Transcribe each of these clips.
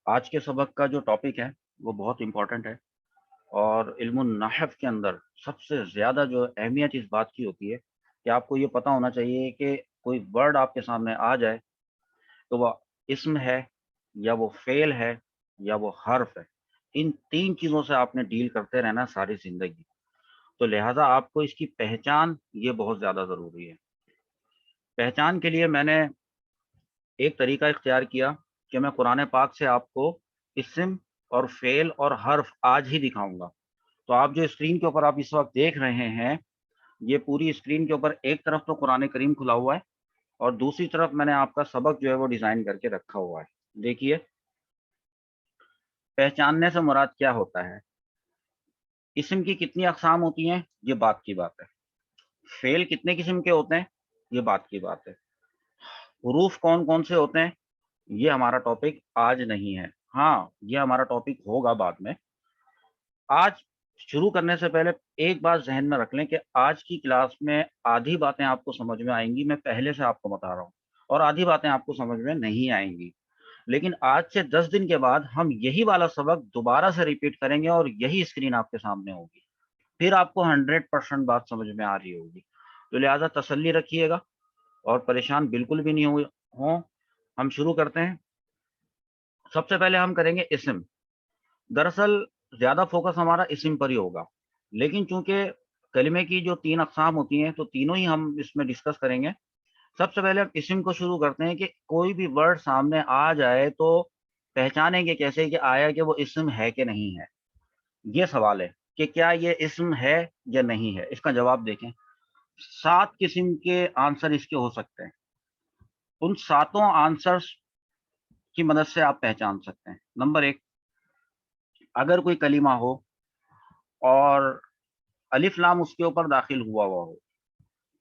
آج کے سبق کا جو ٹاپک ہے وہ بہت امپورٹنٹ ہے، اور علم النحو کے اندر سب سے زیادہ جو اہمیت اس بات کی ہوتی ہے کہ آپ کو یہ پتہ ہونا چاہیے کہ کوئی ورڈ آپ کے سامنے آ جائے تو وہ اسم ہے یا وہ فعل ہے یا وہ حرف ہے۔ ان 3 چیزوں سے آپ نے ڈیل کرتے رہنا ساری زندگی، تو لہٰذا آپ کو اس کی پہچان یہ بہت زیادہ ضروری ہے۔ پہچان کے لیے میں نے ایک طریقہ اختیار کیا کہ میں قرآن پاک سے آپ کو اسم اور فعل اور حرف آج ہی دکھاؤں گا۔ تو آپ جو اسکرین کے اوپر آپ اس وقت دیکھ رہے ہیں، یہ پوری اسکرین کے اوپر ایک طرف تو قرآن کریم کھلا ہوا ہے اور دوسری طرف میں نے آپ کا سبق جو ہے وہ ڈیزائن کر کے رکھا ہوا ہے۔ دیکھیے، پہچاننے سے مراد کیا ہوتا ہے؟ اسم کی کتنی اقسام ہوتی ہیں، یہ بات کی بات ہے۔ فعل کتنے قسم کے ہوتے ہیں، یہ بات کی بات ہے۔ حروف کون کون سے ہوتے ہیں، یہ ہمارا ٹاپک آج نہیں ہے۔ ہاں، یہ ہمارا ٹاپک ہوگا بعد میں۔ آج شروع کرنے سے پہلے ایک بات ذہن میں رکھ لیں کہ آج کی کلاس میں آدھی باتیں آپ کو سمجھ میں آئیں گی، میں پہلے سے آپ کو بتا رہا ہوں، اور آدھی باتیں آپ کو سمجھ میں نہیں آئیں گی۔ لیکن آج سے 10 دن کے بعد ہم یہی والا سبق دوبارہ سے ریپیٹ کریں گے اور یہی اسکرین آپ کے سامنے ہوگی، پھر آپ کو 100% بات سمجھ میں آ رہی ہوگی۔ تو لہٰذا تسلی رکھیے گا اور پریشان بالکل بھی نہیں ہوں۔ ہم شروع کرتے ہیں۔ سب سے پہلے ہم کریں گے اسم۔ دراصل زیادہ فوکس ہمارا اسم پر ہی ہوگا، لیکن چونکہ کلمے کی جو 3 اقسام ہوتی ہیں تو تینوں ہی ہم اس میں ڈسکس کریں گے۔ سب سے پہلے ہم اسم کو شروع کرتے ہیں کہ کوئی بھی ورڈ سامنے آ جائے تو پہچانیں گے کیسے کہ آیا کہ وہ اسم ہے کہ نہیں ہے۔ یہ سوال ہے کہ کیا یہ اسم ہے یا نہیں ہے۔ اس کا جواب دیکھیں، 7 قسم کے آنسر اس کے ہو سکتے ہیں۔ ان 7 آنسرز کی مدد سے آپ پہچان سکتے ہیں۔ نمبر 1، اگر کوئی کلمہ ہو اور الف لام اس کے اوپر داخل ہوا ہو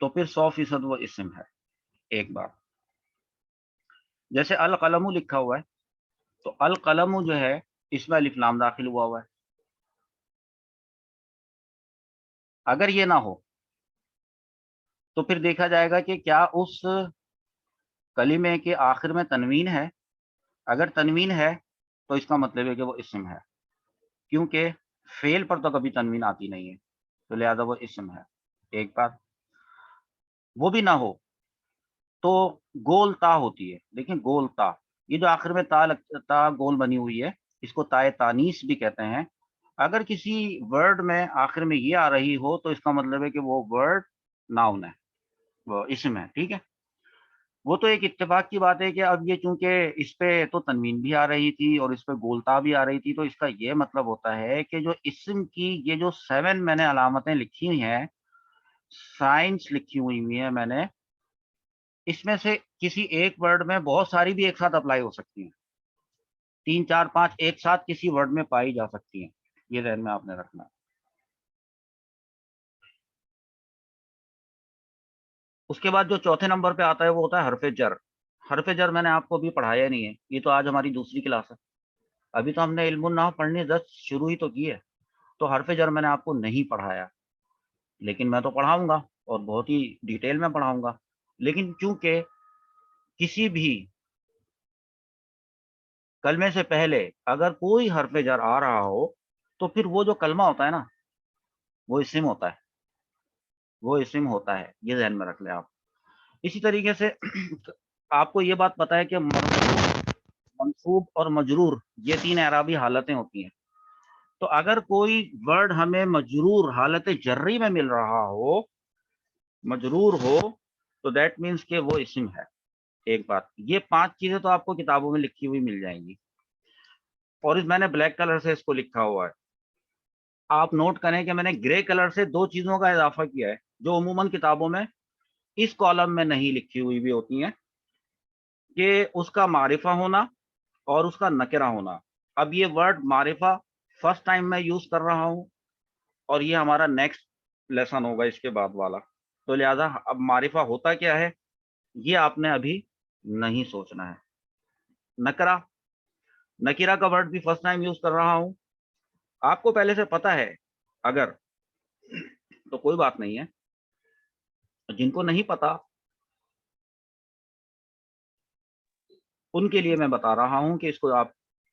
تو پھر 100% وہ اسم ہے۔ ایک بار جیسے القلم لکھا ہوا ہے تو القلم جو ہے اس میں الف لام داخل ہوا ہے۔ اگر یہ نہ ہو تو پھر دیکھا جائے گا کہ کیا اس کلمے کے آخر میں تنوین ہے۔ اگر تنوین ہے تو اس کا مطلب ہے کہ وہ اسم ہے، کیونکہ فعل پر تو کبھی تنوین آتی نہیں ہے، تو لہذا وہ اسم ہے۔ ایک بات وہ بھی نہ ہو تو گول تا ہوتی ہے، لیکن گول تا، یہ جو آخر میں تا گول بنی ہوئی ہے، اس کو تائے تانیث بھی کہتے ہیں۔ اگر کسی ورڈ میں آخر میں یہ آ رہی ہو تو اس کا مطلب ہے کہ وہ ورڈ ناؤن ہے، وہ اسم ہے۔ ٹھیک ہے، وہ تو ایک اتفاق کی بات ہے کہ اب یہ چونکہ اس پہ تو تنوین بھی آ رہی تھی اور اس پہ گولتا بھی آ رہی تھی، تو اس کا یہ مطلب ہوتا ہے کہ جو اسم کی یہ جو 7 میں نے علامتیں لکھی ہوئی ہیں، سائنس لکھی ہوئی ہیں میں نے، اس میں سے کسی ایک ورڈ میں بہت ساری بھی ایک ساتھ اپلائی ہو سکتی ہیں، 3 4 5 ایک ساتھ کسی ورڈ میں پائی جا سکتی ہیں۔ یہ ذہن میں آپ نے رکھنا ہے۔ اس کے بعد جو چوتھے نمبر پہ آتا ہے وہ ہوتا ہے حرف جر۔ حرف جر میں نے آپ کو ابھی پڑھایا نہیں ہے، یہ تو آج ہماری دوسری کلاس ہے، ابھی تو ہم نے علم النحو پڑھنے 10 شروع ہی تو کی ہے، تو حرف جر میں نے آپ کو نہیں پڑھایا، لیکن میں تو پڑھاؤں گا اور بہت ہی ڈیٹیل میں پڑھاؤں گا۔ لیکن چونکہ کسی بھی کلمے سے پہلے اگر کوئی حرف جر آ رہا ہو تو پھر وہ جو کلمہ ہوتا ہے نا، وہ اسم ہوتا ہے، وہ اسم ہوتا ہے، یہ ذہن میں رکھ لیں آپ۔ اسی طریقے سے آپ کو یہ بات پتہ ہے کہ مرفوع، منصوب اور مجرور یہ 3 اعرابی حالتیں ہوتی ہیں۔ تو اگر کوئی ورڈ ہمیں مجرور حالت جری میں مل رہا ہو، مجرور ہو، تو دیٹ مینس کہ وہ اسم ہے۔ ایک بات، یہ 5 چیزیں تو آپ کو کتابوں میں لکھی ہوئی مل جائیں گی، اور میں نے بلیک کلر سے اس کو لکھا ہوا ہے۔ آپ نوٹ کریں کہ میں نے گرے کلر سے 2 چیزوں کا اضافہ کیا ہے جو عموماً کتابوں میں اس کالم میں نہیں لکھی ہوئی بھی ہوتی ہیں، کہ اس کا معرفہ ہونا اور اس کا نکرہ ہونا۔ اب یہ ورڈ معرفہ فرسٹ ٹائم میں یوز کر رہا ہوں اور یہ ہمارا نیکسٹ لیسن ہوگا اس کے بعد والا، تو لہٰذا اب معرفہ ہوتا کیا ہے یہ آپ نے ابھی نہیں سوچنا ہے۔ نکرہ، نکرہ کا ورڈ بھی فرسٹ ٹائم یوز کر رہا ہوں، آپ کو پہلے سے پتہ ہے اگر تو کوئی بات نہیں ہے، جن کو نہیں پتا ان کے لیے میں بتا رہا ہوں کہ اس کو آپ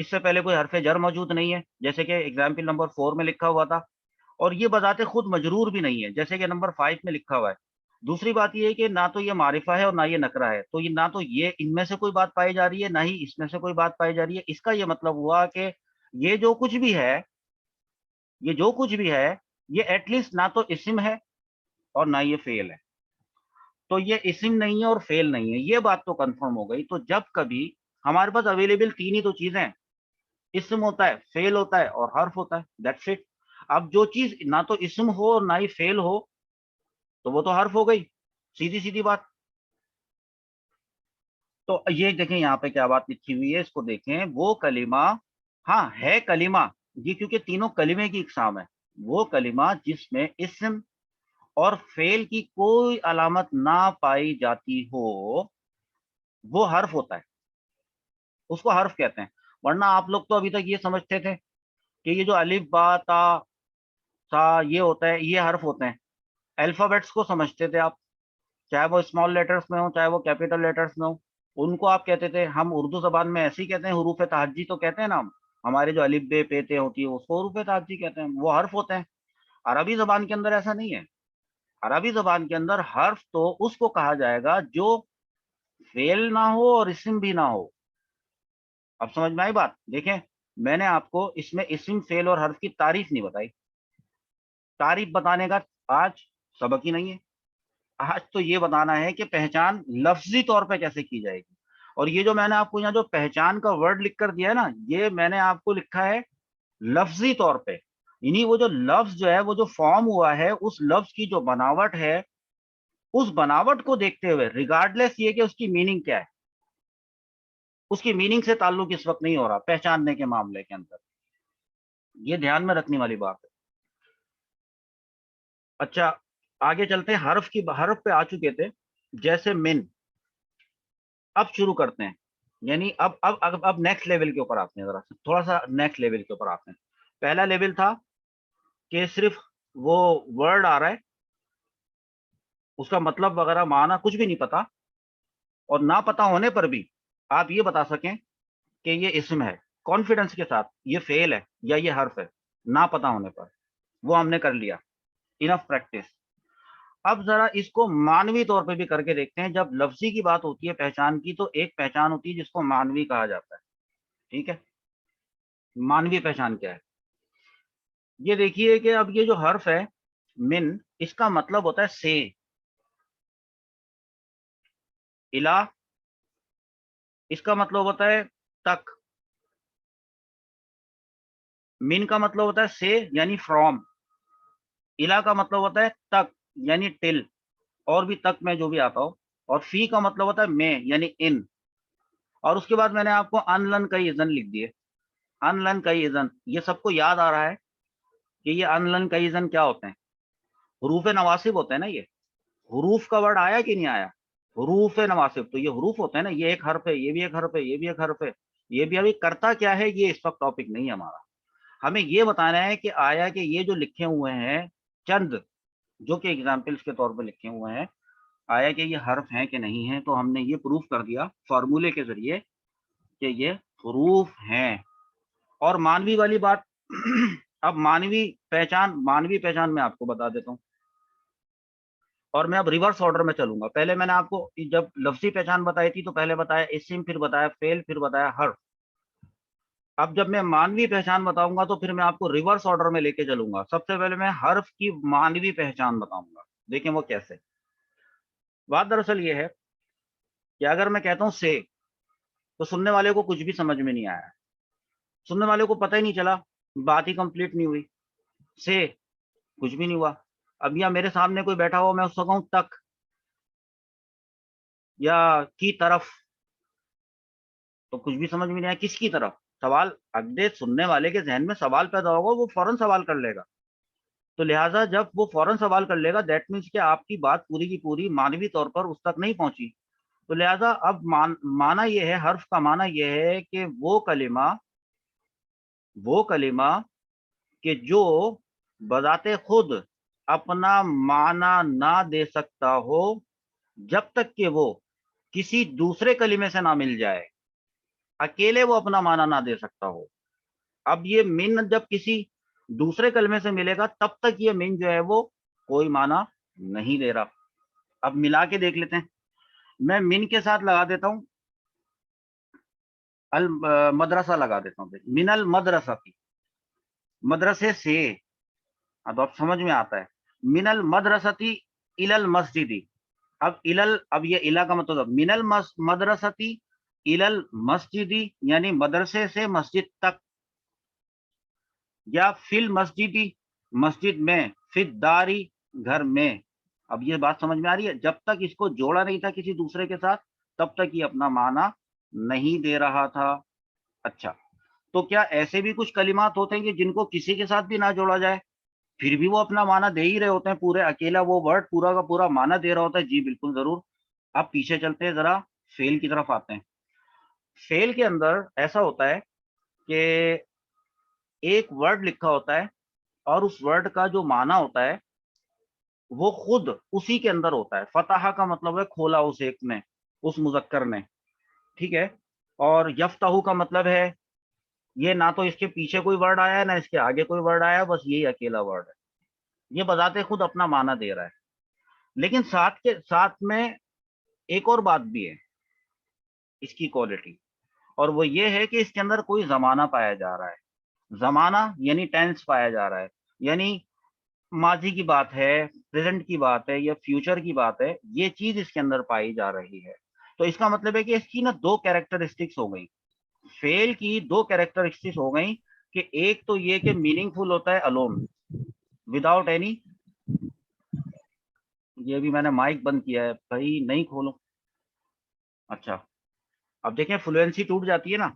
اس سے پہلے کوئی حرف جر موجود نہیں ہے جیسے کہ ایگزامپل نمبر 4 میں لکھا ہوا تھا، اور یہ بذات خود مجرور بھی نہیں ہے جیسے کہ نمبر 5 میں لکھا ہوا ہے۔ دوسری بات یہ ہے کہ نہ تو یہ معرفہ ہے اور نہ یہ نکرہ ہے، تو یہ نہ تو یہ ان میں سے کوئی بات پائی جا رہی ہے، نہ ہی اس میں سے کوئی بات پائی جا رہی ہے۔ اس کا یہ مطلب ہوا کہ یہ جو کچھ بھی ہے، یہ جو کچھ بھی ہے، یہ ایٹ لیسٹ نہ تو اسم ہے اور نہ یہ فعل ہے۔ تو یہ اسم نہیں ہے اور فعل نہیں ہے، یہ بات تو کنفرم ہو گئی۔ تو جب کبھی ہمارے پاس اویلیبل تین ہی تو چیزیں ہیں، اسم ہوتا ہے، فعل ہوتا ہے اور حرف ہوتا ہے، دیٹس اٹ۔ اب جو چیز نہ تو اسم ہو اور نہ ہی فعل ہو تو وہ تو حرف ہو گئی، سیدھی سیدھی بات۔ تو یہ دیکھیں یہاں پہ کیا بات لکھی ہوئی ہے، اس کو دیکھیں، وہ کلمہ، ہاں ہے کلمہ، یہ کیونکہ تینوں کلمے کی اقسام ہے، وہ کلمہ جس میں اسم اور فعل کی کوئی علامت نہ پائی جاتی ہو وہ حرف ہوتا ہے، اس کو حرف کہتے ہیں۔ ورنہ آپ لوگ تو ابھی تک یہ سمجھتے تھے کہ یہ جو الف با تا سا یہ ہوتا ہے یہ حرف ہوتے ہیں، الفابیٹس کو سمجھتے تھے آپ، چاہے وہ اسمال لیٹرز میں ہو چاہے وہ کیپیٹل لیٹرز میں ہو، ان کو آپ کہتے تھے، ہم اردو زبان میں ایسے ہی کہتے ہیں، حروف تہجی تو کہتے ہیں نا ہم، ہمارے جو الف بے پے تے ہوتی ہے اس کو حروف تہجی کہتے ہیں، وہ حرف ہوتے ہیں۔ عربی زبان کے اندر ایسا نہیں ہے، عربی زبان کے اندر حرف تو اس کو کہا جائے گا جو فعل نہ ہو اور اسم بھی نہ ہو۔ اب سمجھ میں آئی بات؟ دیکھیں میں نے آپ کو اس میں اسم فعل اور حرف کی تعریف نہیں بتائی، تعریف بتانے کا آج سبق ہی نہیں ہے، آج تو یہ بتانا ہے کہ پہچان لفظی طور پہ کیسے کی جائے گی۔ اور یہ جو میں نے آپ کو یہاں جو پہچان کا ورڈ لکھ کر دیا ہے نا، یہ میں نے آپ کو لکھا ہے لفظی طور پہ، یعنی وہ جو لفظ جو ہے وہ جو فارم ہوا ہے اس لفظ کی جو بناوٹ ہے، اس بناوٹ کو دیکھتے ہوئے ریگارڈلیس یہ کہ اس کی میننگ کیا ہے، اس کی میننگ سے تعلق اس وقت نہیں ہو رہا پہچاننے کے معاملے کے اندر، یہ دھیان میں رکھنے والی بات ہے۔ اچھا آگے چلتے ہیں، حرف پہ آ چکے تھے، جیسے من، اب شروع کرتے ہیں، یعنی اب نیکسٹ لیول کے اوپر آتے ہیں، ذرا تھوڑا سا نیکسٹ لیول کے اوپر آتے ہیں۔ پہلا لیول تھا کہ صرف وہ ورڈ آ رہا ہے، اس کا مطلب وغیرہ معنی کچھ بھی نہیں پتا، اور نہ پتا ہونے پر بھی آپ یہ بتا سکیں کہ یہ اسم ہے کانفیڈنس کے ساتھ، یہ فعل ہے یا یہ حرف ہے، نہ پتا ہونے پر، وہ ہم نے کر لیا، انف پریکٹس۔ اب ذرا اس کو مانوی طور پہ بھی کر کے دیکھتے ہیں۔ جب لفظی کی بات ہوتی ہے پہچان کی، تو ایک پہچان ہوتی ہے جس کو مانوی کہا جاتا ہے، ٹھیک ہے؟ مانوی پہچان کیا ہے؟ یہ دیکھیے کہ اب یہ جو حرف ہے من، اس کا مطلب ہوتا ہے سے، الہ، اس کا مطلب ہوتا ہے تک، من کا مطلب ہوتا ہے سے یعنی فرام، الہ کا مطلب ہوتا ہے تک یعنی ٹل، اور بھی تک میں جو بھی آتا ہو، اور فی کا مطلب ہوتا ہے میں یعنی ان۔ اور اس کے بعد میں نے آپ کو ان لن کئی اذن لکھ دیے، ان لن کئی اذن، یہ سب کو یاد آ رہا ہے کہ یہ ان لن کئی اذن کیا ہوتے ہیں؟ حروف نواسب ہوتے ہیں نا، یہ حروف کا ورڈ آیا کہ نہیں آیا؟ حروف نواسب، تو یہ حروف ہوتے ہیں نا، یہ ایک حرف ہے، یہ بھی ایک حرف ہے، یہ بھی ایک حرف ہے، یہ بھی ابھی کرتا کیا ہے، یہ اس وقت ٹاپک نہیں ہے ہمارا، ہمیں یہ بتانا ہے کہ آیا کہ یہ جو لکھے ہوئے ہیں چند، جو کہ ایگزامپلس کے طور پہ لکھے ہوئے ہیں، آیا کہ یہ حرف ہیں کہ نہیں ہیں؟ تو ہم نے یہ پروف کر دیا فارمولے کے ذریعے کہ یہ حروف ہیں۔ اور مانوی والی بات اب مانوی پہچان میں آپ کو بتا دیتا ہوں، اور میں اب ریورس آرڈر میں چلوں گا۔ پہلے میں نے آپ کو جب لفظی پہچان بتائی تھی تو پہلے بتایا اسم، پھر بتایا فعل، پھر بتایا حرف۔ اب جب میں مانوی پہچان بتاؤں گا تو پھر میں آپ کو ریورس آرڈر میں لے کے چلوں گا۔ سب سے پہلے میں حرف کی مانوی پہچان بتاؤں گا، دیکھیں وہ کیسے۔ بات دراصل یہ ہے کہ اگر میں کہتا ہوں سے، تو سننے والے کو کچھ بھی سمجھ میں نہیں آیا، سننے والے کو پتہ ہی نہیں چلا، بات ہی کمپلیٹ نہیں ہوئی، سے کچھ بھی نہیں ہوا۔ اب یا میرے سامنے کوئی بیٹھا ہوا، میں اس کو کہوں تک یا کی طرف، تو کچھ بھی سمجھ میں نہیں آیا، کس کی طرف؟ سوال اگلے سننے والے کے ذہن میں سوال پیدا ہوگا، وہ فوراً سوال کر لے گا، تو لہٰذا جب وہ فوراً سوال کر لے گا، دیٹ مینس کہ آپ کی بات پوری کی پوری مانوی طور پر اس تک نہیں پہنچی۔ تو لہٰذا اب معنی یہ ہے، حرف کا معنی یہ ہے کہ وہ کلمہ کہ جو بذات خود اپنا معنی نہ دے سکتا ہو جب تک کہ وہ کسی دوسرے کلمے سے نہ مل جائے، اکیلے وہ اپنا معنی نہ دے سکتا ہو. اب یہ من جب کسی دوسرے کلمے سے ملے گا تب تک یہ من جو ہے وہ کوئی معنی نہیں دے رہا. اب ملا کے دیکھ لیتے ہیں. میں من کے ساتھ لگا دیتا ہوں المدرسہ لگا دیتا ہوں. من المدرسہ کی, مدرسے سے, اب سمجھ میں آتا ہے. من المدرستی الی المسجدی. اب یہ الا کا مطلب من المدرستی الی المسجدی یعنی مدرسے سے مسجد تک, یا فی المسجدی مسجد میں, فی الداری گھر میں. اب یہ بات سمجھ میں آ رہی ہے. جب تک اس کو جوڑا نہیں تھا کسی دوسرے کے ساتھ تب تک یہ اپنا معنی نہیں دے رہا تھا. اچھا, تو کیا ایسے بھی کچھ کلمات ہوتے ہیں کہ جن کو کسی کے ساتھ بھی نہ جوڑا جائے پھر بھی وہ اپنا معنی دے ہی رہے ہوتے ہیں, پورے اکیلا وہ ورڈ پورا کا پورا معنی دے رہا ہوتا ہے؟ جی بالکل ضرور. اب پیچھے چلتے ہیں, ذرا فعل کی طرف آتے ہیں. فعل کے اندر ایسا ہوتا ہے کہ ایک ورڈ لکھا ہوتا ہے اور اس ورڈ کا جو معنی ہوتا ہے وہ خود اسی کے اندر ہوتا ہے. فتح کا مطلب ہے کھولا اس ایک نے, اس مذکر نے, ٹھیک ہے. اور یفتح کا مطلب ہے یہ نہ تو اس کے پیچھے کوئی ورڈ آیا ہے نہ اس کے آگے کوئی ورڈ آیا ہے, بس یہی اکیلا ورڈ ہے. یہ بذات خود اپنا معنی دے رہا ہے. لیکن ساتھ میں ایک اور بات بھی ہے اس کی کوالٹی, اور وہ یہ ہے کہ اس کے اندر کوئی زمانہ پایا جا رہا ہے. زمانہ یعنی ٹینس پایا جا رہا ہے, یعنی ماضی کی بات ہے, پریزنٹ کی بات ہے یا فیوچر کی بات ہے, یہ چیز اس کے اندر پائی جا رہی ہے. تو اس کا مطلب ہے کہ اس کی نا دو کیریکٹرسٹکس ہو گئی, فیل کی دو کیریکٹرسٹکس ہو گئی, کہ ایک تو یہ کہ میننگ فل ہوتا ہے الون وداؤٹ اینی. یہ بھی میں نے مائک بند کیا ہے بھائی, نہیں کھولو. اچھا, اب دیکھیں فلوئنسی ٹوٹ جاتی ہے نا.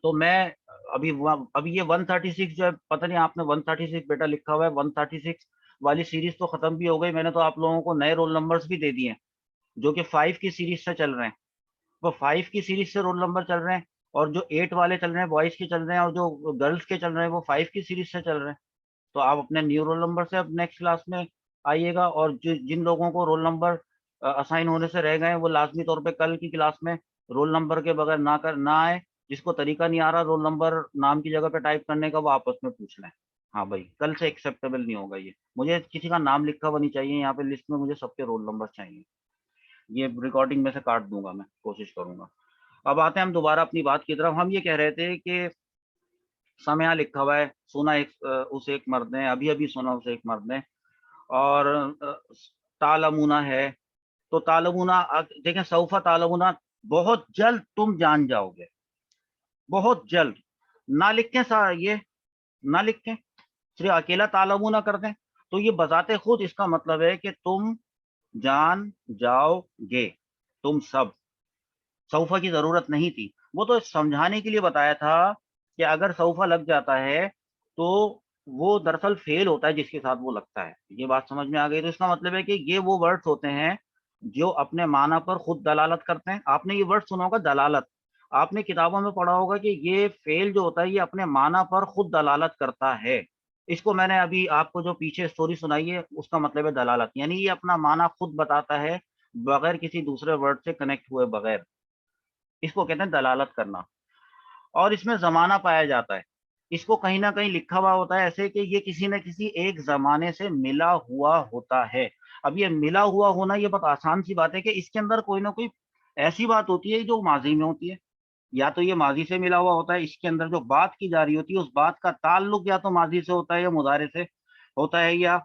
تو میں ابھی یہ 136 جو ہے, پتہ نہیں آپ نے 136 بیٹا لکھا ہوا ہے, 136 والی سیریز تو ختم بھی ہو گئی. میں نے تو آپ لوگوں کو نئے رول نمبرز بھی دے دیے ہیں جو کہ 5 کی سیریز سے چل رہے ہیں. وہ 5 کی سیریز سے رول نمبر چل رہے ہیں, اور جو 8 والے چل رہے ہیں بوائز کے چل رہے ہیں, اور جو گرلز کے چل رہے ہیں وہ 5 کی سیریز سے چل رہے ہیں. تو آپ اپنے نیو رول نمبر سے اب نیکسٹ کلاس میں آئیے گا, اور جن لوگوں کو رول نمبر اسائن ہونے سے رہ گئے وہ لازمی طور پہ کل کی کلاس میں رول نمبر کے بغیر نہ آئے. جس کو طریقہ نہیں آ رہا رول نمبر نام کی جگہ پہ ٹائپ کرنے کا, وہ آپس میں پوچھ لیں. ہاں بھائی, کل سے ایکسیپٹیبل نہیں ہوگا یہ. مجھے کسی کا نام لکھا ہوا نہیں چاہیے یہاں پہ لسٹ میں, مجھے سب کے رول نمبر چاہیے. یہ ریکارڈنگ میں سے کاٹ دوں گا, میں کوشش کروں گا. اب آتے ہیں ہم دوبارہ اپنی بات کی طرف. ہم یہ کہہ رہے تھے کہ سمیا لکھا ہوا ہے, سنا اس ایک مرد نے, ابھی سنا اس ایک مرد نے. اور تالمونا ہے, تو تالمونا دیکھیں, سوفا تالمونا, بہت جلد تم جان جاؤ گے, بہت جلد. نہ لکھیں یہ نہ لکھیں, صرف اکیلا تالمونا کر دیں, تو یہ بذات خود اس کا مطلب ہے کہ تم جان جاؤ گے, تم سب. سوفا کی ضرورت نہیں تھی, وہ تو سمجھانے کے لیے بتایا تھا کہ اگر سوفا لگ جاتا ہے تو وہ دراصل فیل ہوتا ہے جس کے ساتھ وہ لگتا ہے. یہ بات سمجھ میں آ گئی. تو اس کا مطلب ہے کہ یہ وہ ورڈز ہوتے ہیں جو اپنے معنی پر خود دلالت کرتے ہیں. آپ نے یہ ورڈ سنا ہوگا دلالت, آپ نے کتابوں میں پڑھا ہوگا کہ یہ فعل جو ہوتا ہے یہ اپنے معنی پر خود دلالت کرتا ہے. اس کو میں نے ابھی آپ کو جو پیچھے سٹوری سنائی ہے اس کا مطلب ہے دلالت, یعنی یہ اپنا معنی خود بتاتا ہے بغیر کسی دوسرے ورڈ سے کنیکٹ ہوئے بغیر. اس کو کہتے ہیں دلالت کرنا. اور اس میں زمانہ پایا جاتا ہے. اس کو کہیں نہ کہیں لکھا ہوا ہوتا ہے ایسے کہ یہ کسی نہ کسی ایک زمانے سے ملا ہوا ہوتا ہے. اب یہ ملا ہوا ہونا یہ بہت آسان سی بات ہے کہ اس کے اندر کوئی نہ کوئی ایسی بات ہوتی ہے جو ماضی میں ہوتی ہے, یا تو یہ ماضی سے ملا ہوا ہوتا ہے, اس کے اندر جو بات کی جا رہی ہوتی ہے اس بات کا تعلق یا تو ماضی سے ہوتا ہے یا مضارع سے ہوتا ہے, یا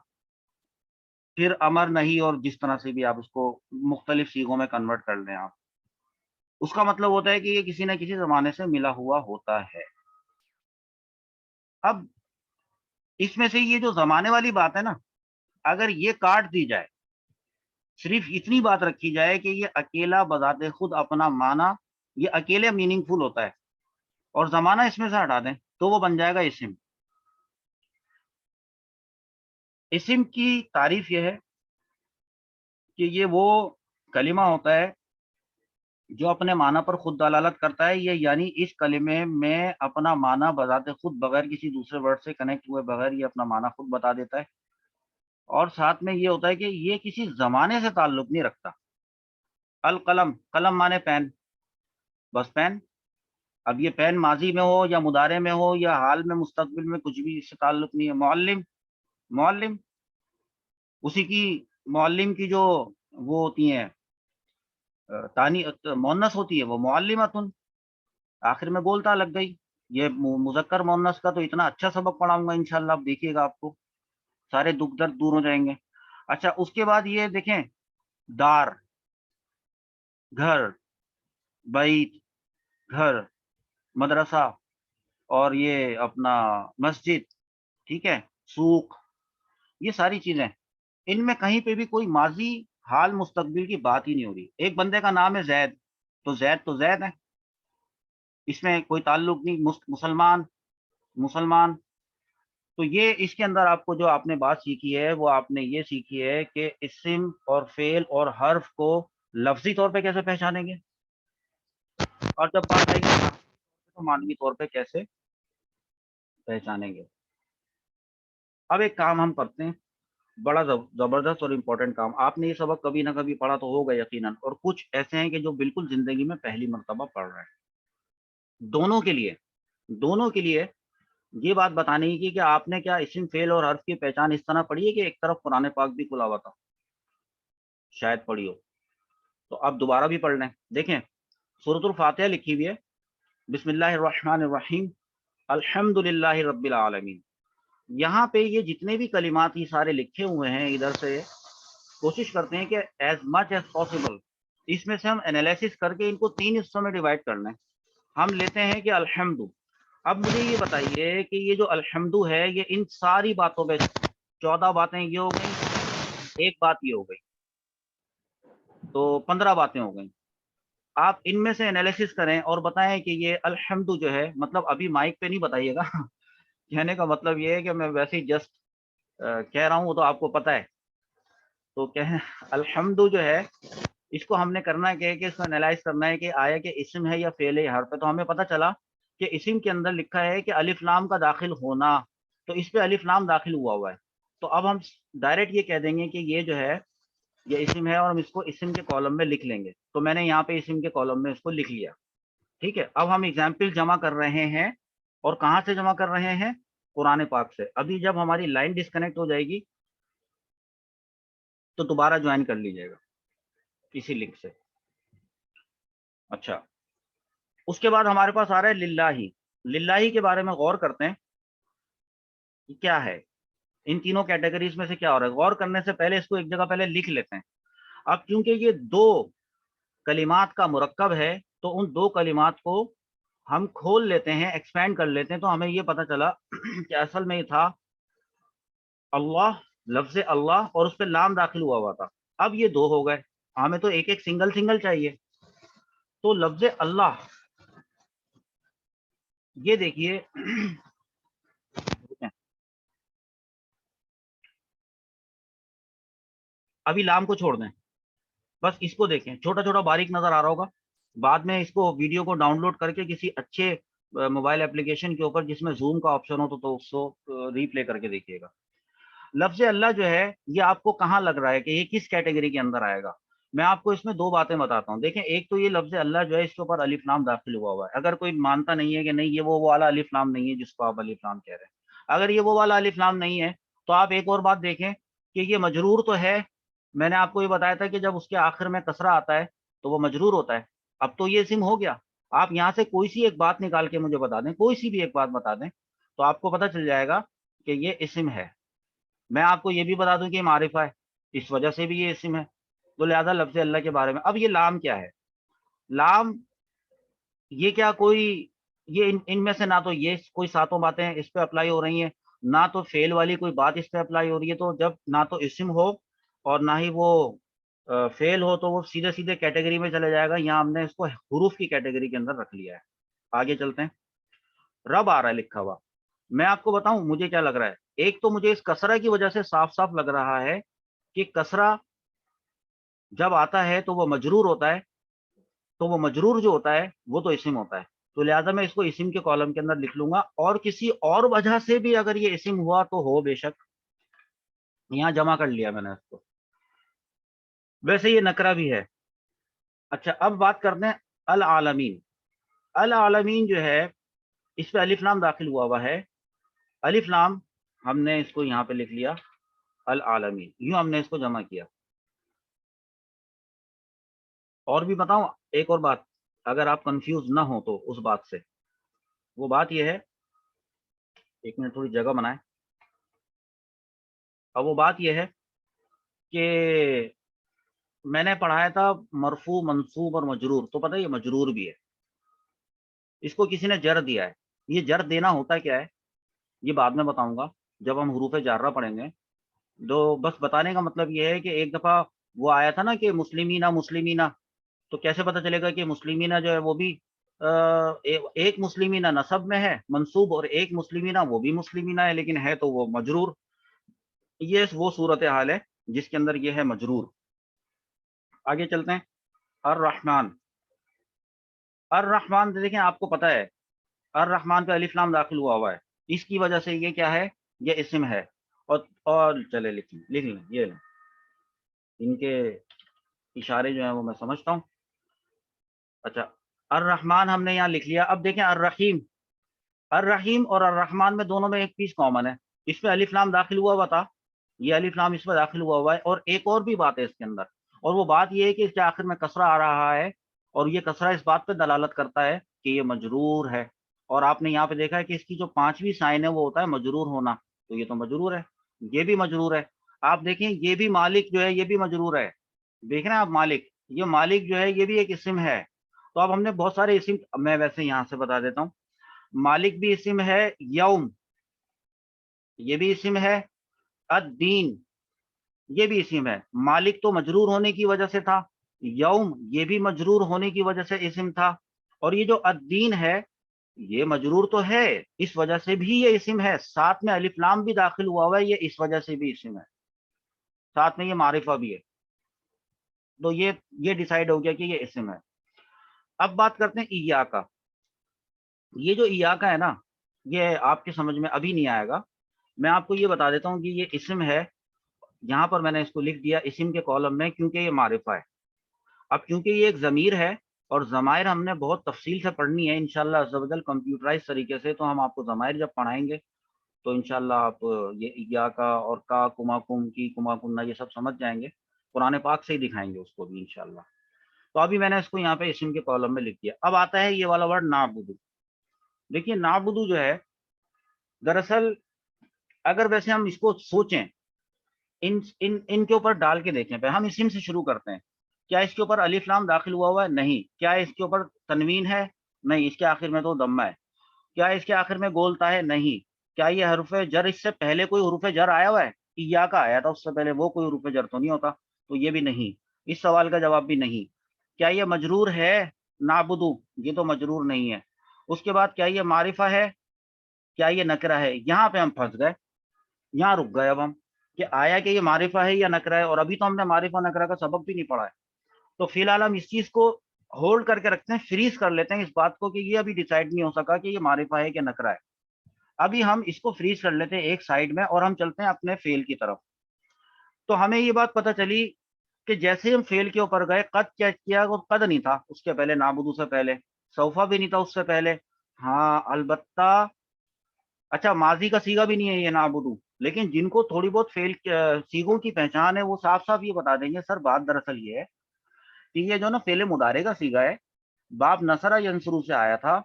پھر امر نہیں, اور جس طرح سے بھی آپ اس کو مختلف صیغوں میں کنورٹ کر لیں آپ, اس کا مطلب ہوتا ہے کہ یہ کسی نہ کسی زمانے سے ملا ہوا ہوتا ہے. اب اس میں سے یہ جو زمانے والی بات ہے نا, اگر یہ کاٹ دی جائے, صرف اتنی بات رکھی جائے کہ یہ اکیلا بذات خود اپنا معنی, یہ اکیلے میننگ فل ہوتا ہے, اور زمانہ اس میں سے ہٹا دیں تو وہ بن جائے گا اسم. اسم کی تعریف یہ ہے کہ یہ وہ کلمہ ہوتا ہے جو اپنے معنی پر خود دلالت کرتا ہے, یہ یعنی اس کلمے میں اپنا معنی بذات خود بغیر کسی دوسرے ورڈ سے کنیکٹ ہوئے بغیر یہ اپنا معنی خود بتا دیتا ہے. اور ساتھ میں یہ ہوتا ہے کہ یہ کسی زمانے سے تعلق نہیں رکھتا. القلم, قلم مانے پین, بس پین. اب یہ پین ماضی میں ہو یا مضارع میں ہو یا حال میں مستقبل میں، کچھ بھی اس سے تعلق نہیں ہے. معلم، معلم اسی کی، معلم کی جو وہ ہوتی ہیں تانی مؤنث ہوتی ہے وہ معلمتن. آخر میں گولتا لگ گئی. یہ مذکر مؤنث کا تو اتنا اچھا سبق پڑھاؤں گا انشاءاللہ، آپ دیکھیے گا، آپ کو سارے دکھ درد دور ہو جائیں گے. اچھا اس کے بعد یہ دیکھیں، دار، گھر، بیت، گھر، مدرسہ، اور یہ اپنا مسجد، ٹھیک ہے، سوق، یہ ساری چیزیں، ان میں کہیں پہ بھی کوئی ماضی حال مستقبل کی بات ہی نہیں ہو رہی. ایک بندے کا نام ہے زید، تو زید ہے، اس میں کوئی تعلق نہیں. مسلمان، مسلمان. تو یہ اس کے اندر آپ کو جو آپ نے بات سیکھی ہے وہ آپ نے یہ سیکھی ہے کہ اسم اور فعل اور حرف کو لفظی طور پہ کیسے پہچانیں گے، اور جب بات آئے گی تو معنوی طور پہ کیسے پہچانیں گے. اب ایک کام ہم کرتے ہیں، بڑا زبردست اور امپورٹنٹ کام. آپ نے یہ سبق کبھی نہ کبھی پڑھا تو ہوگا یقیناً، اور کچھ ایسے ہیں کہ جو بالکل زندگی میں پہلی مرتبہ پڑھ رہے ہیں. دونوں کے لیے، دونوں کے لیے یہ بات بتانے کی کہ آپ نے کیا اسم فعل اور حرف کی پہچان اس طرح پڑھی ہے کہ ایک طرف قرآن پاک بھی کھلا ہوا تھا؟ شاید پڑھی ہو. تو اب دوبارہ بھی پڑھ لیں. دیکھیں سورۃ الفاتحہ لکھی ہوئی ہے، بسم اللہ الرحمن الرحیم، الحمد للہ رب العالمین. یہاں پہ یہ جتنے بھی کلمات یہ سارے لکھے ہوئے ہیں، ادھر سے کوشش کرتے ہیں کہ ایز مچ ایز پاسبل اس میں سے ہم انالیسس کر کے ان کو 3 حصوں میں ڈیوائڈ کر لیں. ہم لیتے ہیں کہ الحمد. اب مجھے یہ بتائیے کہ یہ جو الحمد ہے یہ ان ساری باتوں پہ 14 باتیں یہ ہو گئی، ایک بات یہ ہو گئی، تو 15 باتیں ہو گئیں. آپ ان میں سے انالیسس کریں اور بتائیں کہ یہ الحمد جو ہے، مطلب ابھی مائک پہ نہیں بتائیے گا کہنے کا مطلب یہ ہے کہ میں ویسے ہی جسٹ کہہ رہا ہوں، وہ تو آپ کو پتہ ہے. تو کہیں الحمد جو ہے اس کو ہم نے کرنا ہے کہ اس کو انالائز کرنا ہے کہ آیا کہ اسم ہے یا فعل ہے حرف ہے. تو ہمیں پتہ چلا کہ اسم کے اندر لکھا ہے کہ الف لام کا داخل ہونا، تو اس پہ الف لام داخل ہوا ہے. تو اب ہم ڈائریکٹ یہ کہہ دیں گے کہ یہ جو ہے یہ اسم ہے، اور ہم اس کو اسم کے کالم میں لکھ لیں گے. تو میں نے یہاں پہ اسم کے کالم میں اس کو لکھ لیا. ٹھیک ہے، اب ہم ایگزامپل جمع کر رہے ہیں، اور کہاں سے جمع کر رہے ہیں؟ قرآن پاک سے. ابھی جب ہماری لائن ڈسکنیکٹ ہو جائے گی تو دوبارہ جوائن کر لیجیے گا اسی لنک سے. اچھا اس کے بعد ہمارے پاس آ رہا ہے للہ. للہ کے بارے میں غور کرتے ہیں کہ کیا ہے، ان تینوں کیٹیگریز میں سے کیا ہو رہا ہے. غور کرنے سے پہلے اس کو ایک جگہ پہلے لکھ لیتے ہیں. اب کیونکہ یہ 2 کلمات کا مرکب ہے تو ان 2 کلمات کو ہم کھول لیتے ہیں، ایکسپینڈ کر لیتے ہیں. تو ہمیں یہ پتہ چلا کہ اصل میں یہ تھا اللہ، لفظ اللہ، اور اس پہ لام داخل ہوا تھا. اب یہ 2 ہو گئے، ہمیں تو ایک ایک سنگل سنگل چاہیے. تو لفظ اللہ، یہ دیکھیے ابھی لام کو چھوڑ دیں، بس اس کو دیکھیں، چھوٹا چھوٹا باریک نظر آ رہا ہوگا. بعد میں اس کو ویڈیو کو ڈاؤن لوڈ کر کے کسی اچھے موبائل اپلیکیشن کے اوپر جس میں زوم کا آپشن ہو تو اس کو ری پلے کر کے دیکھیے گا. لفظ اللہ جو ہے یہ آپ کو کہاں لگ رہا ہے کہ یہ کس کیٹیگری کے اندر آئے گا؟ میں آپ کو اس میں 2 باتیں بتاتا ہوں. دیکھیں ایک تو یہ لفظ اللہ جو ہے اس کے اوپر الف لام داخل ہوا ہے. اگر کوئی مانتا نہیں ہے کہ نہیں یہ وہ والا الف لام نہیں ہے جس کو آپ الف لام کہہ رہے ہیں، اگر یہ وہ والا الف لام نہیں ہے تو آپ ایک اور بات دیکھیں کہ یہ مجرور تو ہے. میں نے آپ کو یہ بتایا تھا کہ جب اس کے آخر میں کسرہ آتا ہے تو وہ مجرور ہوتا ہے. اب تو یہ اسم ہو گیا. آپ یہاں سے کوئی سی ایک بات نکال کے مجھے بتا دیں، کوئی سی بھی ایک بات بتا دیں تو آپ کو پتہ چل جائے گا کہ یہ اسم ہے. میں آپ کو یہ بھی بتا دوں کہ یہ معرفہ ہے، اس وجہ سے بھی یہ اسم ہے. تو لہذا لفظ اللہ کے بارے میں. اب یہ لام کیا ہے؟ لام یہ کیا کوئی یہ ان میں سے نہ تو یہ کوئی 7 باتیں اس پہ اپلائی ہو رہی ہیں، نہ تو فعل والی کوئی بات اس پہ اپلائی ہو رہی ہے. تو جب نہ تو اسم ہو اور نہ ہی وہ فعل ہو تو وہ سیدھے سیدھے کیٹیگری میں چلے جائے گا. یہاں ہم نے اس کو حروف کی کیٹیگری کے اندر رکھ لیا ہے. آگے چلتے ہیں. رب آ رہا ہے لکھا ہوا. میں آپ کو بتاؤں مجھے کیا لگ رہا ہے. ایک تو مجھے اس کسرہ کی وجہ سے صاف صاف لگ رہا ہے کہ کسرہ جب آتا ہے تو وہ مجرور ہوتا ہے، تو وہ مجرور جو ہوتا ہے وہ تو اسم ہوتا ہے. تو لہٰذا میں اس کو اسم کے کالم کے اندر لکھ لوں گا. اور کسی اور وجہ سے بھی اگر یہ اسم ہوا تو ہو بے شک، یہاں جمع کر لیا میں نے اس کو. ویسے یہ نکرہ بھی ہے. اچھا اب بات کرتے ہیں العالمین. العالمین جو ہے اس پہ الف لام داخل ہوا ہے، الف لام ہم نے اس کو یہاں پہ لکھ لیا العالمین، یوں ہم نے اس کو جمع کیا۔ اور بھی بتاؤں ایک اور بات، اگر آپ کنفیوز نہ ہو تو اس بات سے، وہ بات یہ ہے، ایک منٹ تھوڑی جگہ بنائیں، اب وہ بات یہ ہے کہ میں نے پڑھایا تھا مرفوع منصوب اور مجرور، تو پتہ یہ مجرور بھی ہے، اس کو کسی نے جر دیا ہے۔ یہ جر دینا ہوتا کیا ہے یہ بعد میں بتاؤں گا جب ہم حروف جارہ پڑھیں گے۔ تو بس بتانے کا مطلب یہ ہے کہ ایک دفعہ وہ آیا تھا نا کہ مسلمینہ مسلمینہ، تو کیسے پتہ چلے گا کہ مسلمینہ جو ہے وہ بھی ایک مسلمینہ نصب میں ہے منصوب، اور ایک مسلمینہ وہ بھی مسلمینہ ہے لیکن ہے تو وہ مجرور۔ یہ وہ صورتحال ہے جس کے اندر یہ ہے مجرور۔ آگے چلتے ہیں، الرحمن، الرحمن دیکھیں آپ کو پتہ ہے الرحمن پہ الف لام داخل ہوا ہے، اس کی وجہ سے یہ کیا ہے، یہ اسم ہے۔ اور چلے لکھ لیں یہ لیں، ان کے اشارے جو ہیں وہ میں سمجھتا ہوں۔ اچھا، الرحمن ہم نے یہاں لکھ لیا۔ اب دیکھیں الرحیم، الرحیم اور الرحمن میں دونوں میں ایک چیز کامن ہے، اس میں الف لام داخل ہوا تھا، یہ الف لام اس میں داخل ہوا ہے، اور ایک اور بھی بات ہے اس کے اندر، اور وہ بات یہ ہے کہ اس کے آخر میں کسرہ آ رہا ہے، اور یہ کسرہ اس بات پہ دلالت کرتا ہے کہ یہ مجرور ہے۔ اور آپ نے یہاں پہ دیکھا ہے کہ اس کی جو پانچویں سائن ہے وہ ہوتا ہے مجرور ہونا، تو یہ تو مجرور ہے، یہ بھی مجرور ہے۔ آپ دیکھیں یہ بھی مالک جو ہے یہ بھی مجرور ہے، دیکھ رہے ہیں آپ مالک، یہ مالک جو ہے یہ بھی ایک اسم ہے۔ تو اب ہم نے بہت سارے اسم، میں ویسے یہاں سے بتا دیتا ہوں، مالک بھی اسم ہے، یوم یہ بھی اسم ہے، الدین یہ بھی اسم ہے۔ مالک تو مجرور ہونے کی وجہ سے تھا، یوم یہ بھی مجرور ہونے کی وجہ سے اسم تھا، اور یہ جو الدین ہے یہ مجرور تو ہے اس وجہ سے بھی یہ اسم ہے، ساتھ میں الف لام بھی داخل ہوا ہے، یہ اس وجہ سے بھی اسم ہے، ساتھ میں یہ معرفہ بھی ہے، تو یہ ڈیسائیڈ ہو گیا کہ یہ اسم ہے۔ اب بات کرتے ہیں ایاکا، یہ جو ایاکا ہے نا یہ آپ کے سمجھ میں ابھی نہیں آئے گا، میں آپ کو یہ بتا دیتا ہوں کہ یہ اسم ہے، یہاں پر میں نے اس کو لکھ دیا اسم کے کالم میں کیونکہ یہ معرفہ ہے۔ اب کیونکہ یہ ایک ضمیر ہے اور ضمائر ہم نے بہت تفصیل سے پڑھنی ہے انشاءاللہ عز و جل کمپیوٹرائز طریقے سے، تو ہم آپ کو ضمائر جب پڑھائیں گے تو انشاءاللہ آپ یہ ایاکا اور کا کما کم کی کما کنہ یہ سب سمجھ جائیں گے، قرآن پاک سے ہی دکھائیں گے اس کو بھی انشاءاللہ۔ تو ابھی میں نے اس کو یہاں پہ اسم کے کالم میں لکھ دیا۔ اب آتا ہے یہ والا ورڈ نعبدو، دیکھیے نعبدو جو ہے دراصل اگر ویسے ہم اس کو سوچیں ان کے اوپر ڈال کے دیکھیں، پہ ہم اسم سے شروع کرتے ہیں، کیا اس کے اوپر الف لام داخل ہوا ہے؟ نہیں۔ کیا اس کے اوپر تنوین ہے؟ نہیں، اس کے آخر میں تو ضمہ ہے۔ کیا اس کے آخر میں گولتا ہے؟ نہیں۔ کیا یہ حرف جر اس سے پہلے کوئی حروف جر آیا ہوا ہے؟ یا کا آیا تھا اس سے پہلے، وہ کوئی حروف جر تو نہیں ہوتا، تو یہ بھی نہیں، اس سوال کا جواب بھی نہیں۔ کیا یہ مجرور ہے؟ نعبدو یہ تو مجرور نہیں ہے۔ اس کے بعد کیا یہ معرفہ ہے؟ کیا یہ نکرہ ہے؟ یہاں پہ ہم پھنس گئے، یہاں رک گئے اب ہم کہ آیا کہ یہ معرفہ ہے یا نکرہ ہے، اور ابھی تو ہم نے معرفہ نکرہ کا سبق بھی نہیں پڑھا ہے۔ تو فی الحال ہم اس چیز کو ہولڈ کر کے رکھتے ہیں، فریز کر لیتے ہیں اس بات کو کہ یہ ابھی ڈیسائیڈ نہیں ہو سکا کہ یہ معرفہ ہے کہ نکرہ ہے۔ ابھی ہم اس کو فریز کر لیتے ہیں ایک سائیڈ میں، اور ہم چلتے ہیں اپنے فعل کی طرف۔ تو ہمیں یہ بات پتہ چلی کہ جیسے ہم فعل کے اوپر گئے، قد کیا کیا، وہ قد نہیں تھا اس کے پہلے، نعبدو سے پہلے، سوفا بھی نہیں تھا اس سے پہلے، ہاں البتہ اچھا ماضی کا صیغہ بھی نہیں ہے یہ نعبدو، لیکن جن کو تھوڑی بہت فعل صیغوں کی پہچان ہے وہ صاف صاف یہ بتا دیں گے سر بات دراصل یہ ہے کہ یہ جو نا فعل مضارع کا صیغہ ہے، باب نصرہ ینصرو سے آیا تھا،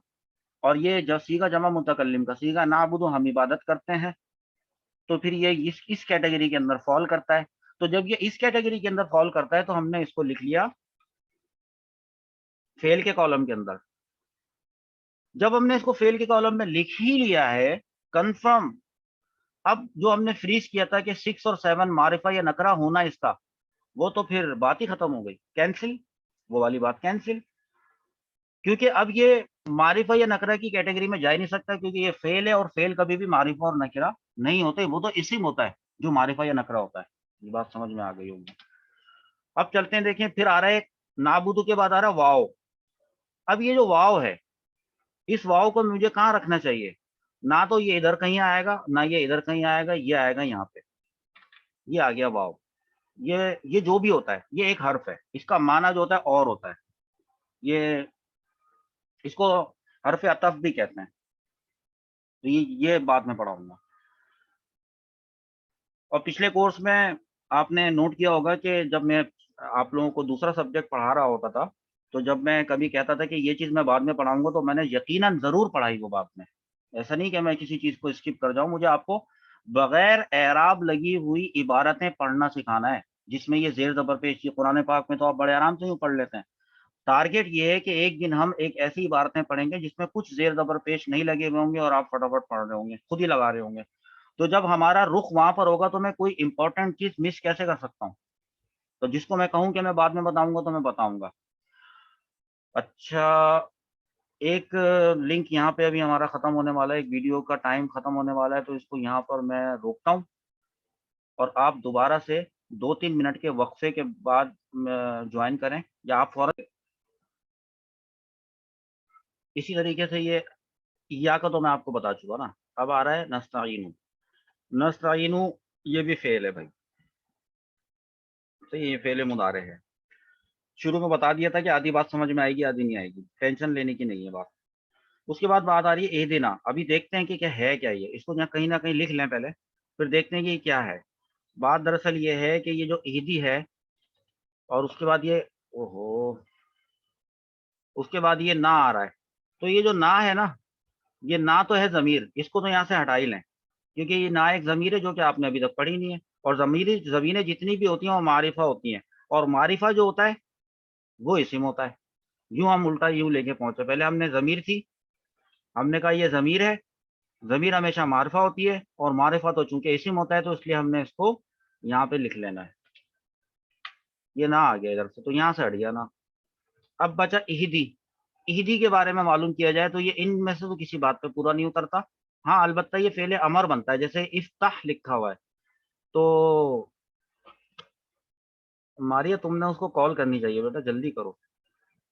اور یہ جو صیغہ جمع متکلم کا صیغہ نعبدو ہم عبادت کرتے ہیں، تو پھر یہ اس کیٹیگری کے اندر فال کرتا ہے۔ تو جب یہ اس کیٹیگری کے اندر فال کرتا ہے تو ہم نے اس کو لکھ لیا فعل کے کالم کے اندر۔ جب ہم نے اس کو فعل کے کالم میں لکھ ہی لیا ہے کنفرم، اب جو ہم نے فریز کیا تھا کہ 6 اور 7 معرفہ یا نکرہ ہونا اس کا، وہ تو پھر بات ہی ختم ہو گئی، کینسل، وہ والی بات کینسل، کیونکہ اب یہ معرفہ یا نکرہ کی کیٹیگری میں جا ہی نہیں سکتا، کیونکہ یہ فعل ہے اور فعل کبھی بھی معرفہ اور نکرہ نہیں ہوتے، وہ تو اسم ہوتا ہے جو معرفہ یا نکرہ ہوتا ہے۔ یہ بات سمجھ میں آ گئی ہوگی۔ اب چلتے ہیں، دیکھیں پھر آ رہا ہے نعبدو کے بعد آ رہا ہے واو۔ اب یہ جو واو ہے اس واو کو مجھے کہاں رکھنا چاہیے؟ نہ تو یہ ادھر کہیں آئے گا، نہ یہ ادھر کہیں آئے گا، یہ آئے گا یہاں پہ، یہ آ گیا واو۔ یہ جو بھی ہوتا ہے یہ ایک حرف ہے، اس کا معنی جو ہوتا ہے اور ہوتا ہے، یہ اس کو حرف عطف بھی کہتے ہیں. تو یہ بات میں پڑھاؤں گا. اور پچھلے کورس میں آپ نے نوٹ کیا ہوگا کہ جب میں آپ لوگوں کو دوسرا سبجیکٹ پڑھا رہا ہوتا تھا تو جب میں کبھی کہتا تھا کہ یہ چیز میں بعد میں پڑھاؤں گا تو میں نے یقیناً ضرور پڑھائی وہ بات میں. ایسا نہیں کہ میں کسی چیز کو اسکپ کر جاؤں. مجھے آپ کو بغیر اعراب لگی ہوئی عبارتیں پڑھنا سکھانا ہے جس میں یہ زیر زبر پیش. یہ قرآن پاک میں تو آپ بڑے آرام سے یوں پڑھ لیتے ہیں. ٹارگیٹ یہ ہے کہ ایک دن ہم ایک ایسی عبارتیں پڑھیں گے جس میں کچھ زیر زبر پیش نہیں لگے ہوئے ہوں گے اور آپ فٹافٹ پڑھ رہے ہوں گے, خود ہی لگا رہے ہوں گے. تو جب ہمارا رخ وہاں پر ہوگا تو میں کوئی امپورٹنٹ چیز مس کیسے کر سکتا ہوں؟ تو جس کو میں کہوں کہ میں بعد میں بتاؤں گا تو میں بتاؤں گا. اچھا, ایک لنک یہاں پہ ابھی ہمارا ختم ہونے والا ہے, ایک ویڈیو کا ٹائم ختم ہونے والا ہے, تو اس کو یہاں پر میں روکتا ہوں اور آپ دوبارہ سے 2-3 منٹ کے وقفے کے بعد جوائن کریں, یا آپ فوراً. اسی طریقے سے یہ یا کا تو میں آپ کو بتا چکا نا. اب آ رہا ہے نستعینو. نستعینو یہ بھی فعل ہے بھائی, تو یہ فعل مضارع ہے. شروع میں بتا دیا تھا کہ آدھی بات سمجھ میں آئے گی آدھی نہیں آئے گی, ٹینشن لینے کی نہیں ہے بات. اس کے بعد بات آ رہی ہے اہدنا. ابھی دیکھتے ہیں کہ کیا ہے, کیا یہ, اس کو کہیں نہ کہیں لکھ لیں پہلے, پھر دیکھتے ہیں کہ یہ کیا ہے. بات دراصل یہ ہے کہ یہ جو اہدی ہے اور اس کے بعد یہ اس کے بعد یہ نہ آ رہا ہے. تو یہ جو نہ ہے نا, یہ نہ تو ہے ضمیر, اس کو تو یہاں سے ہٹا ہی لیں کیونکہ یہ نہ ایک ضمیر ہے جو کہ آپ نے ابھی تک پڑھی نہیں ہے. اور ضمیریں جتنی بھی ہوتی ہیں وہ معرفہ ہوتی ہیں, اور معرفہ جو ہوتا ہے وہ اسم ہوتا ہے. یوں ہم الٹا یوں لے کے پہنچے. پہلے ہم نے ضمیر تھی, ہم نے کہا یہ ضمیر ہے. ضمیر ہمیشہ معرفہ ہوتی ہے اور معرفہ تو چونکہ اسم ہوتا ہے تو اس لیے ہم نے اس کو یہاں پہ لکھ لینا ہے. یہ نہ آ گیا ادھر سے تو یہاں سے ہٹ گیا نا. اب بچا اہدی. اہدی کے بارے میں معلوم کیا جائے تو یہ ان میں سے تو کسی بات پہ پورا نہیں اترتا. ہاں البتہ یہ فعل امر بنتا ہے, جیسے افتح لکھا ہوا ہے. تو ماریا تم نے اس کو کال کرنی چاہیے بیٹا, جلدی کرو.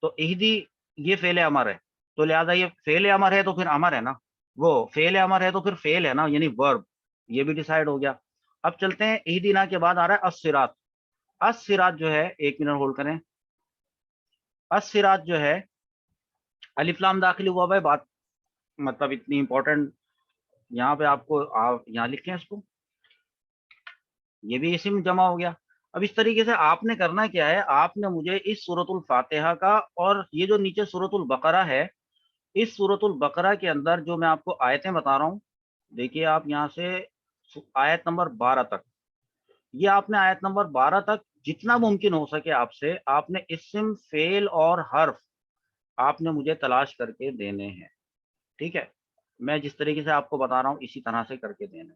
تو اہدی یہ فعل امر ہے, تو لہذا یہ فعل امر ہے تو پھر امر ہے نا, وہ فعل امر ہے تو پھر فعل ہے نا, یعنی ورب. یہ بھی ڈیسائیڈ ہو گیا. اب چلتے ہیں اہدینا کے بعد آ رہا ہے الصراط. الصراط جو ہے, 1 منٹ ہولڈ کریں. الصراط جو ہے الف لام داخل ہوا ہے, بات مطلب اتنی امپورٹنٹ یہاں پہ آپ کو یہاں لکھیں اس کو, یہ بھی اسم جمع ہو گیا. اب اس طریقے سے آپ نے کرنا کیا ہے, آپ نے مجھے اس سورۃ الفاتحہ کا اور یہ جو نیچے سورۃ البقرہ ہے, اس سورۃ البقرہ کے اندر جو میں آپ کو آیتیں بتا رہا ہوں, دیکھیے آپ یہاں سے آیت نمبر 12 تک, یہ آپ نے آیت نمبر 12 تک جتنا ممکن ہو سکے آپ سے, آپ نے اسم فعل اور حرف آپ نے مجھے تلاش کر کے دینے ہیں. ٹھیک ہے, میں جس طریقے سے آپ کو بتا رہا ہوں اسی طرح سے کر کے دینے.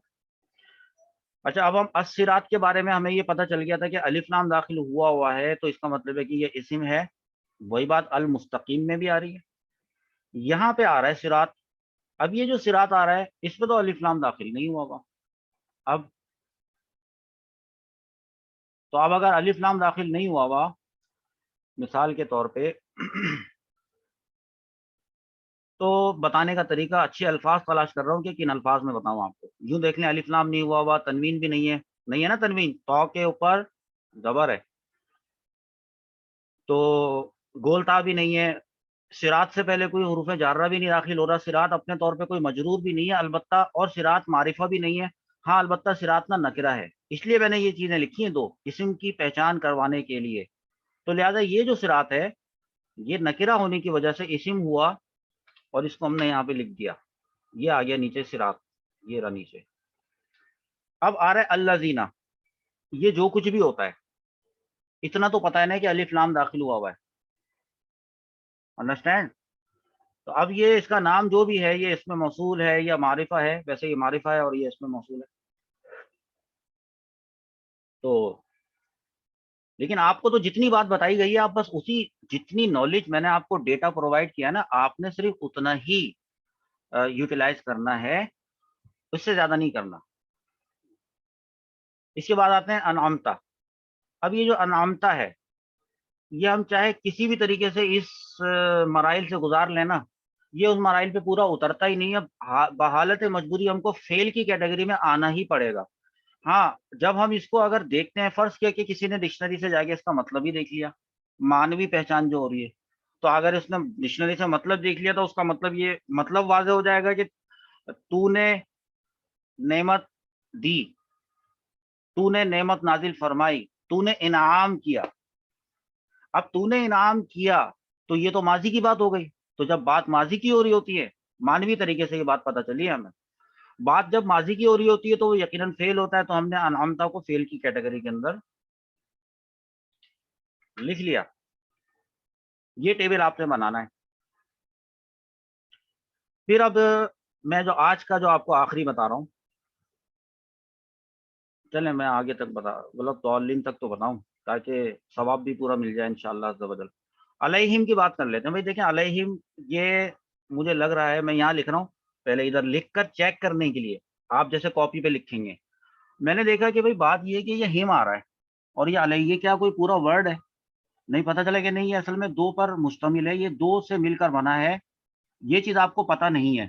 اچھا, اب ہم الصراط کے بارے میں ہمیں یہ پتہ چل گیا تھا کہ الف لام داخل ہوا ہے تو اس کا مطلب ہے کہ یہ اسم ہے. وہی بات المستقیم میں بھی آ رہی ہے. یہاں پہ آ رہا ہے صراط. اب یہ جو صراط آ رہا ہے اس پہ تو الف لام داخل نہیں ہوا. اب اگر الف لام داخل نہیں ہوا, مثال کے طور پہ تو بتانے کا طریقہ اچھے الفاظ تلاش کر رہا ہوں کہ کن الفاظ میں بتاؤں آپ کو. یوں دیکھ لیں, الف لام نہیں ہوا, تنوین بھی نہیں ہے. نہیں ہے نا تنوین, تو کے اوپر زبر ہے, تو گولتا بھی نہیں ہے. صراط سے پہلے کوئی حروف جارہ بھی نہیں داخل ہو رہا. صراط اپنے طور پہ کوئی مجرور بھی نہیں ہے البتہ, اور صراط معرفہ بھی نہیں ہے. ہاں البتہ صراط نہ نکرہ ہے, اس لیے میں نے یہ چیزیں لکھی ہیں دو, اسم کی پہچان کروانے کے لیے. تو لہذا یہ جو صراط ہے یہ نکرہ ہونے کی وجہ سے اسم ہوا, اور اس کو ہم نے یہاں پہ لکھ دیا. یہ آ گیا نیچے صراط, یہ رہا نیچے. اب آ رہا ہے الذین. یہ جو کچھ بھی ہوتا ہے اتنا تو پتہ ہے نا کہ الف لام داخل ہوا ہے. انڈرسٹینڈ؟ تو اب یہ اس کا نام جو بھی ہے, یہ اسم موصول ہے یا معرفہ ہے. ویسے یہ معرفہ ہے اور یہ اسم موصول ہے. تو لیکن آپ کو تو جتنی بات بتائی گئی ہے, آپ بس اسی جتنی نالج میں نے آپ کو ڈیٹا پرووائڈ کیا نا, آپ نے صرف اتنا ہی یوٹیلائز کرنا ہے, اس سے زیادہ نہیں کرنا. اس کے بعد آتے ہیں انعمتا. اب یہ جو انعمتا ہے, یہ ہم چاہے کسی بھی طریقے سے اس مراحل سے گزار لینا, یہ اس مراحل پہ پورا اترتا ہی نہیں ہے. بحالت مجبوری ہم کو فیل کی کیٹیگری میں آنا ہی پڑے گا. ہاں جب ہم اس کو اگر دیکھتے ہیں, فرض کیا کہ کسی نے ڈکشنری سے جا کے اس کا مطلب ہی دیکھ لیا, مانوی پہچان جو ہو رہی ہے, تو اگر اس نے ڈکشنری سے مطلب دیکھ لیا تو اس کا مطلب یہ مطلب واضح ہو جائے گا کہ تو نے نعمت دی، تو نے نعمت نازل فرمائی، تو نے انعام کیا. اب تو نے انعام کیا تو یہ تو ماضی کی بات ہو گئی. تو جب بات ماضی کی ہو رہی ہوتی ہے، مانوی طریقے سے یہ بات پتہ چلی ہے ہمیں، بات جب ماضی کی ہو رہی ہوتی ہے تو وہ یقیناً فیل ہوتا ہے. تو ہم نے انعامتا کو فیل کی کیٹیگری کے اندر لکھ لیا. یہ ٹیبل آپ نے بنانا ہے. پھر اب میں جو آج کا جو آپ کو آخری بتا رہا ہوں، چلیں میں آگے تک مطلب ضالین تک تو بتاؤں تاکہ ثواب بھی پورا مل جائے انشاءاللہ عز و جل. علیہم کی بات کر لیتے ہیں. بھائی دیکھیں علیہم، یہ مجھے لگ رہا ہے میں یہاں لکھ رہا ہوں، پہلے ادھر لکھ کر چیک کرنے کے لیے آپ جیسے کاپی پہ لکھیں گے. میں نے دیکھا کہ بھائی بات یہ ہے کہ یہ ہم آ رہا ہے اور یہ علیہ کیا کوئی پورا ورڈ ہے؟ نہیں پتہ چلا کہ نہیں، یہ اصل میں دو پر مشتمل ہے، یہ دو سے مل کر بنا ہے. یہ چیز آپ کو پتہ نہیں ہے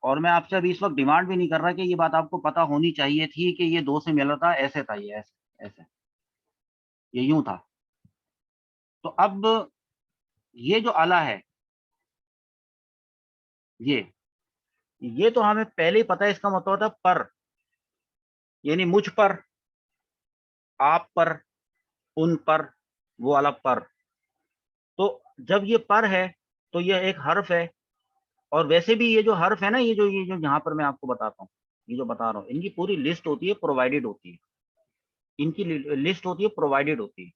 اور میں آپ سے ابھی اس وقت ڈیمانڈ بھی نہیں کر رہا کہ یہ بات آپ کو پتہ ہونی چاہیے تھی کہ یہ دو سے ملا تھا، ایسے تھا، یہ ایسے ایسے، یہ یوں تھا. تو اب یہ جو اعلیٰ ہے، یہ تو ہمیں پہلے ہی پتہ ہے، اس کا مطلب ہوتا ہے پر، یعنی مجھ پر، آپ پر، ان پر، وہ والا پر. تو جب یہ پر ہے تو یہ ایک حرف ہے. اور ویسے بھی یہ جو حرف ہے نا، یہ جو یہاں پر میں آپ کو بتاتا ہوں، یہ جو بتا رہا ہوں، ان کی پوری لسٹ ہوتی ہے، پرووائڈیڈ ہوتی ہے، ان کی لسٹ ہوتی ہے، پرووائڈیڈ ہوتی ہے.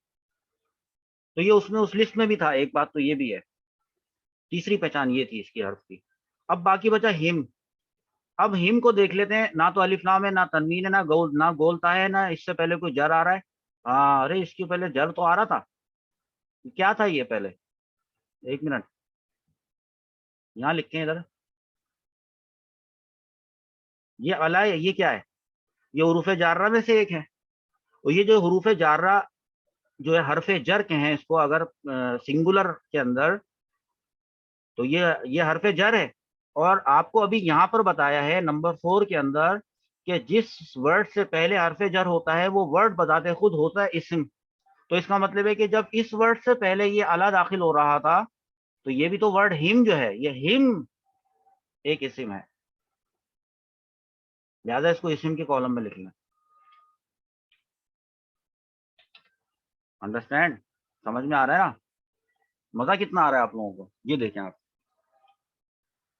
تو یہ اس میں اس لسٹ میں بھی تھا. ایک بات تو یہ بھی ہے، تیسری پہچان یہ تھی اس کی حرف کی. اب باقی بچا ہم. اب ہم کو دیکھ لیتے ہیں. نہ تو الف لام ہے، نہ تنوین ہے، نہ گولتا ہے، نہ اس سے پہلے کوئی جر آ رہا ہے. ہاں ارے اس کے پہلے جر تو آ رہا تھا. کیا تھا یہ پہلے؟ ایک منٹ یہاں لکھتے ہیں ادھر. یہ اعلیٰ ہے، یہ کیا ہے؟ یہ حروف جارہ میں سے ایک ہے. اور یہ جو حروف جارہ جو ہے حرف جر کے ہیں، اس کو اگر سنگولر کے اندر تو یہ حرف جر ہے. اور آپ کو ابھی یہاں پر بتایا ہے نمبر 4 کے اندر کہ جس ورڈ سے پہلے حرف جر ہوتا ہے وہ ورڈ بذات خود ہوتا ہے اسم. تو اس کا مطلب ہے کہ جب اس ورڈ سے پہلے یہ اعلیٰ داخل ہو رہا تھا تو یہ بھی تو ورڈ ہم جو ہے، یہ ہم ایک اسم ہے، لہذا اس کو اسم کے کالم میں لکھ لیں. انڈرسٹینڈ؟ سمجھ میں آ رہا ہے نا؟ مزہ کتنا آ رہا ہے آپ لوگوں کو؟ یہ دیکھیں آپ.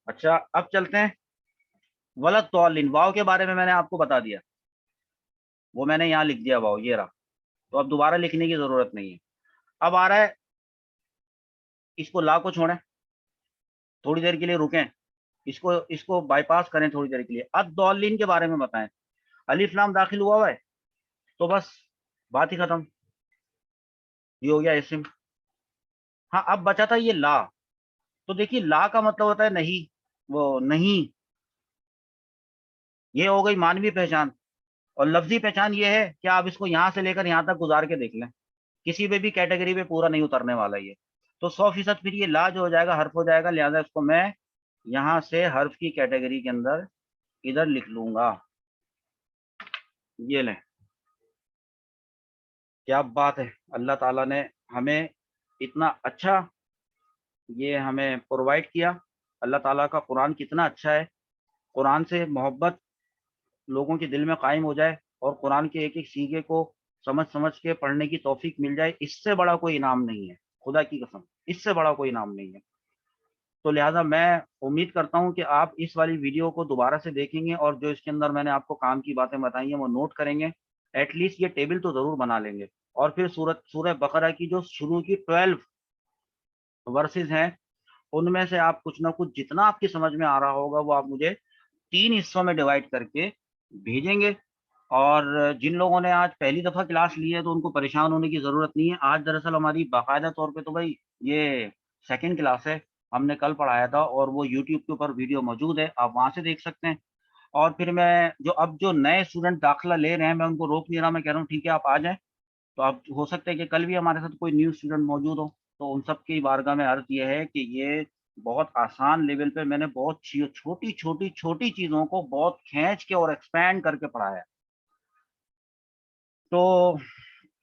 اچھا اب چلتے ہیں ولد طالین. واو کے بارے میں نے آپ کو بتا دیا، وہ میں نے یہاں لکھ دیا واو، یہ رہا. تو اب دوبارہ لکھنے کی ضرورت نہیں ہے. اب آ رہا ہے، اس کو لا کو چھوڑیں، تھوڑی دیر کے لیے رکیں، اس کو بائی پاس کریں تھوڑی دیر کے لیے. الضالین کے بارے میں بتائیں. الف لام داخل ہوا ہے تو بس بات ہی ختم، یہ ہو گیا اسم. ہاں اب بچا تھا یہ لا. تو دیکھیے لا کا مطلب ہوتا ہے نہیں، وہ نہیں. یہ ہو گئی مانوی پہچان. اور لفظی پہچان یہ ہے کہ آپ اس کو یہاں سے لے کر یہاں تک گزار کے دیکھ لیں، کسی پہ بھی کیٹیگری پہ پورا نہیں اترنے والا یہ. تو 100% پھر یہ لا جو ہو جائے گا حرف ہو جائے گا. لہذا اس کو میں یہاں سے حرف کی کیٹیگری کے اندر ادھر لکھ لوں گا. یہ لیں، کیا بات ہے. اللہ تعالیٰ نے ہمیں اتنا اچھا یہ ہمیں پرووائڈ کیا. اللہ تعالیٰ کا قرآن کتنا اچھا ہے. قرآن سے محبت لوگوں کے دل میں قائم ہو جائے اور قرآن کے ایک ایک سیغے کو سمجھ کے پڑھنے کی توفیق مل جائے، اس سے بڑا کوئی انعام نہیں ہے. خدا کی قسم اس سے بڑا کوئی انعام نہیں ہے. تو لہٰذا میں امید کرتا ہوں کہ آپ اس والی ویڈیو کو دوبارہ سے دیکھیں گے اور جو اس کے اندر میں نے آپ کو کام کی باتیں بتائی ہیں وہ نوٹ کریں گے. ایٹ لیسٹ یہ ٹیبل تو ضرور بنا لیں گے. اور پھر سورہ بقرہ کی جو شروع کی 12 ورسز ہیں ان میں سے آپ کچھ نہ کچھ جتنا آپ کی سمجھ میں آ رہا ہوگا وہ آپ مجھے 3 حصوں میں ڈیوائڈ کر کے بھیجیں گے. اور جن لوگوں نے آج پہلی دفعہ کلاس لی ہے تو ان کو پریشان ہونے کی ضرورت نہیں ہے. آج دراصل ہماری باقاعدہ طور پہ تو بھائی یہ سیکنڈ کلاس ہے، ہم نے کل پڑھایا تھا اور وہ یوٹیوب کے اوپر ویڈیو موجود ہے، آپ وہاں سے دیکھ سکتے ہیں. اور پھر میں جو نئے اسٹوڈنٹ داخلہ لے رہے ہیں میں ان کو روک نہیں رہا، میں کہہ رہا ہوں ٹھیک ہے آپ آ جائیں. تو اب ہو سکتا ہے کہ کل بھی ہمارے ساتھ کوئی نیو اسٹوڈنٹ موجود ہو، تو ان سب کی بارگاہ میں عرض یہ ہے کہ یہ بہت آسان لیول پہ میں نے بہت چھوٹی چیزوں کو بہت کھینچ کے اور ایکسپینڈ کر کے پڑھایا ہے. تو